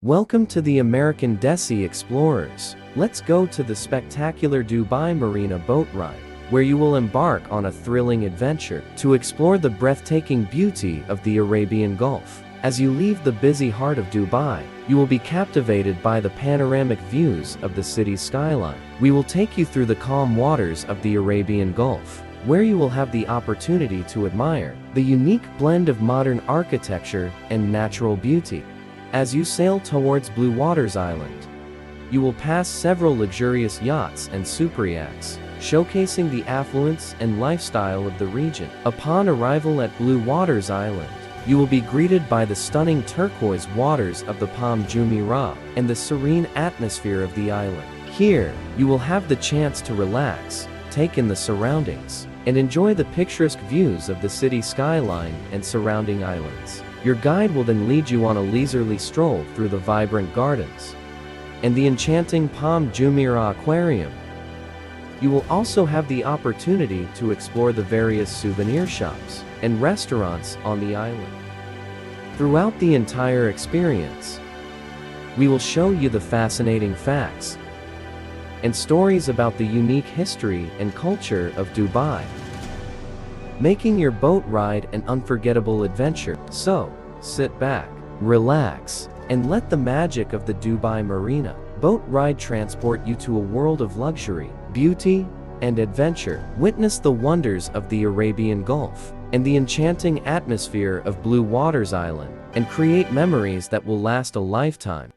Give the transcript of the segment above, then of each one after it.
Welcome to the American Desi Explorers. Let's go to the spectacular Dubai Marina boat ride, where you will embark on a thrilling adventure to explore the breathtaking beauty of the Arabian Gulf. As you leave the busy heart of Dubai, you will be captivated by the panoramic views of the city's skyline. We will take you through the calm waters of the Arabian Gulf, where you will have the opportunity to admire the unique blend of modern architecture and natural beauty. As you sail towards Blue Waters Island, you will pass several luxurious yachts and super yachts, showcasing the affluence and lifestyle of the region. Upon arrival at Blue Waters Island, you will be greeted by the stunning turquoise waters of the 𝐵 and the serene atmosphere of the island. Here, you will have the chance to relax, take in the surroundings, and enjoy the picturesque views of the city skyline and surrounding islands. Your guide will then lead you on a leisurely stroll through the vibrant gardens and the enchanting 𝐵 aquarium. You will also have the opportunity to explore the various souvenir shops and restaurants on the island. Throughout the entire experience, we will show you the fascinating facts and stories about the unique history and culture of Dubai, making your boat ride an unforgettable adventure. So, sit back, relax, and let the magic of the Dubai Marina boat ride transport you to a world of luxury, beauty, and adventure. Witness the wonders of the Arabian Gulf and the enchanting atmosphere of Blue Waters Island, and create memories that will last a lifetime.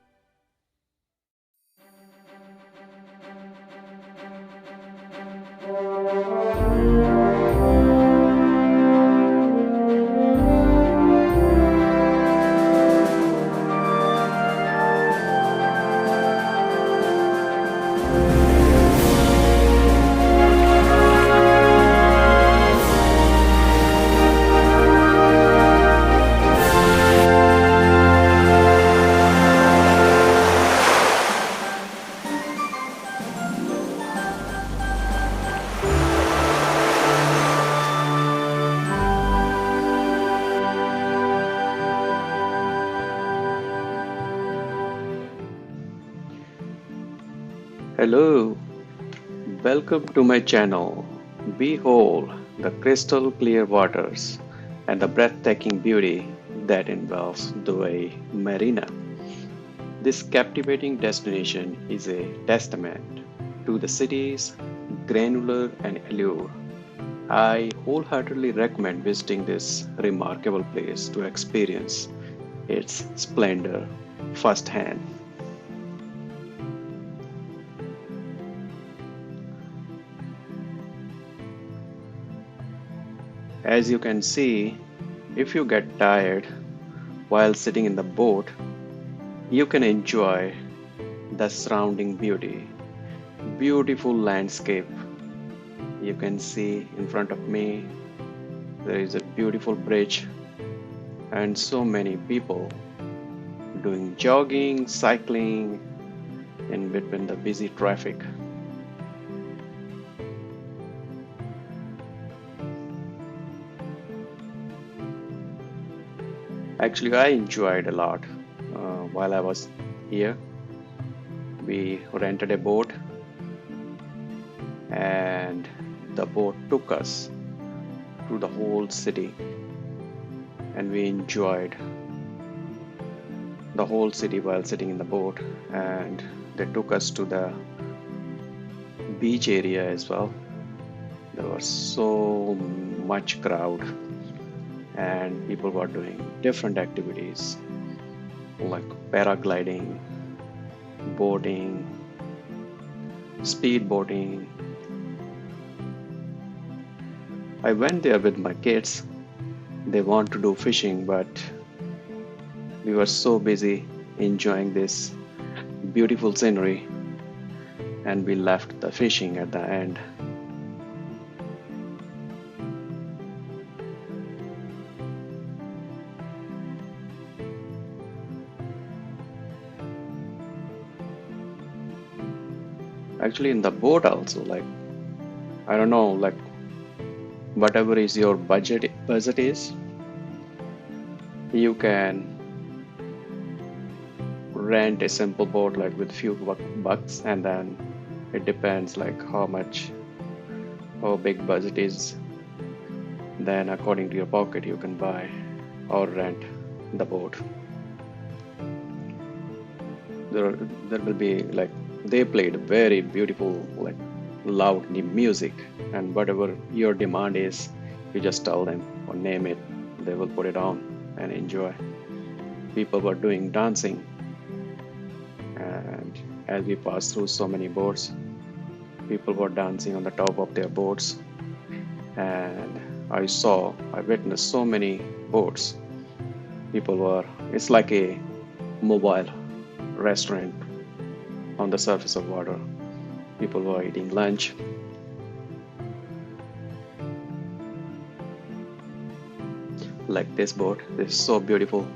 Hello, welcome to my channel. Behold the crystal clear waters and the breathtaking beauty that envelops Dubai Marina. This captivating destination is a testament to the city's grandeur and allure. I wholeheartedly recommend visiting this remarkable place to experience its splendor firsthand. As you can see, if you get tired while sitting in the boat, you can enjoy the surrounding beauty. Beautiful landscape. You can see in front of me, there is a beautiful bridge and so many people doing jogging, cycling in between the busy traffic. Actually, I enjoyed a lot while I was here. We rented a boat and the boat took us to the whole city, and we enjoyed the whole city while sitting in the boat, and they took us to the beach area as well. There was so much crowd and people were doing different activities like paragliding, boating, speed boating. I went there with my kids. They want to do fishing, but we were so busy enjoying this beautiful scenery and we left the fishing at the end. Actually, in the boat also, I don't know, whatever is your budget is, you can rent a simple boat like with few bucks, and then it depends like how big budget is. Then according to your pocket you can buy or rent the boat. There will be like, they played very beautiful like loud music, and whatever your demand is, you just tell them or name it, they will put it on and enjoy. People were doing dancing, and as we passed through so many boats, people were dancing on the top of their boats, and I witnessed so many boats. It's like a mobile restaurant on the surface of water. People were eating lunch. Like this boat, this is so beautiful.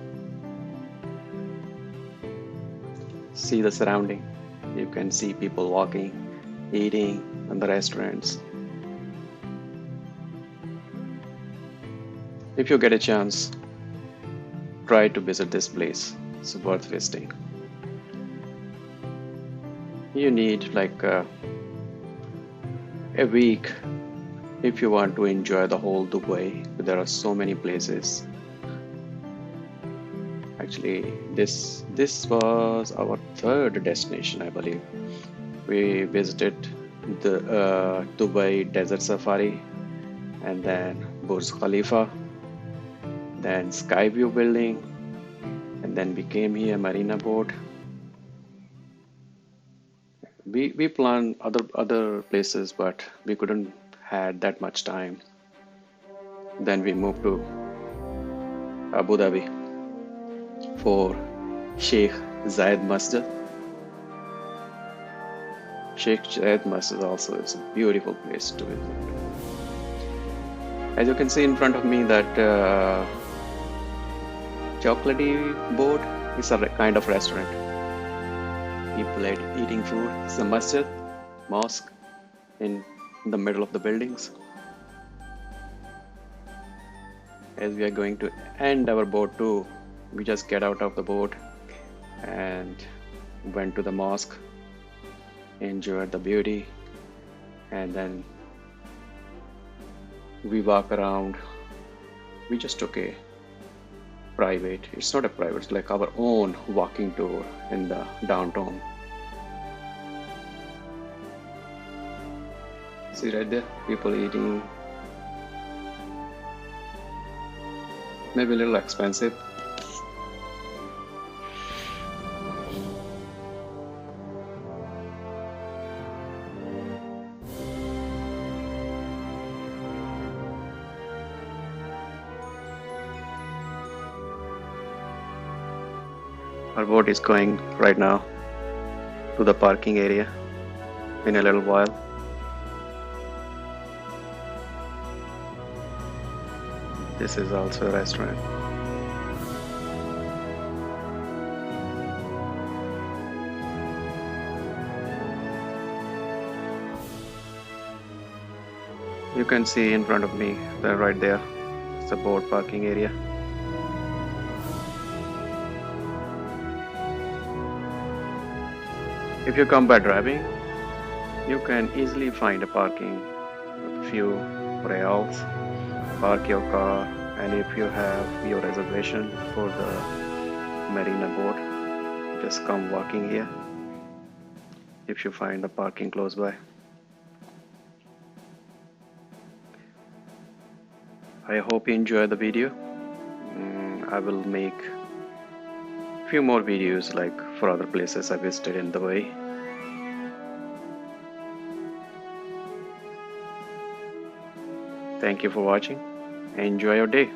See the surrounding. You can see people walking, eating in the restaurants. If you get a chance, try to visit this place. It's worth visiting. You need like a week if you want to enjoy the whole Dubai. There are so many places. Actually, this was our third destination, I believe. We visited the Dubai Desert Safari, and then Burj Khalifa, then Sky View building, and then we came here Marina boat. We planned other places, but we couldn't had that much time. Then we moved to Abu Dhabi for Sheikh Zayed Masjid. Sheikh Zayed Masjid also is a beautiful place to visit. As you can see in front of me, that 𝐂𝐍𝐉𝐻𝐾 board is a kind of restaurant. People eating food. It's a masjid, mosque in the middle of the buildings. As we are going to end our boat too, we just get out of the boat and went to the mosque, enjoyed the beauty, and then we walk around. We just took a private, it's not a private, it's like our own walking tour in the downtown. See right there, people eating. Maybe a little expensive. Our boat is going right now to the parking area in a little while. This is also a restaurant. You can see in front of me, right there, it's a boat parking area. If you come by driving, you can easily find a parking with few reals. Park your car, and if you have your reservation for the Marina boat, just come walking here if you find the parking close by. I hope you enjoy the video. I will make few more videos like for other places I visited in Dubai. Thank you for watching. Enjoy your day.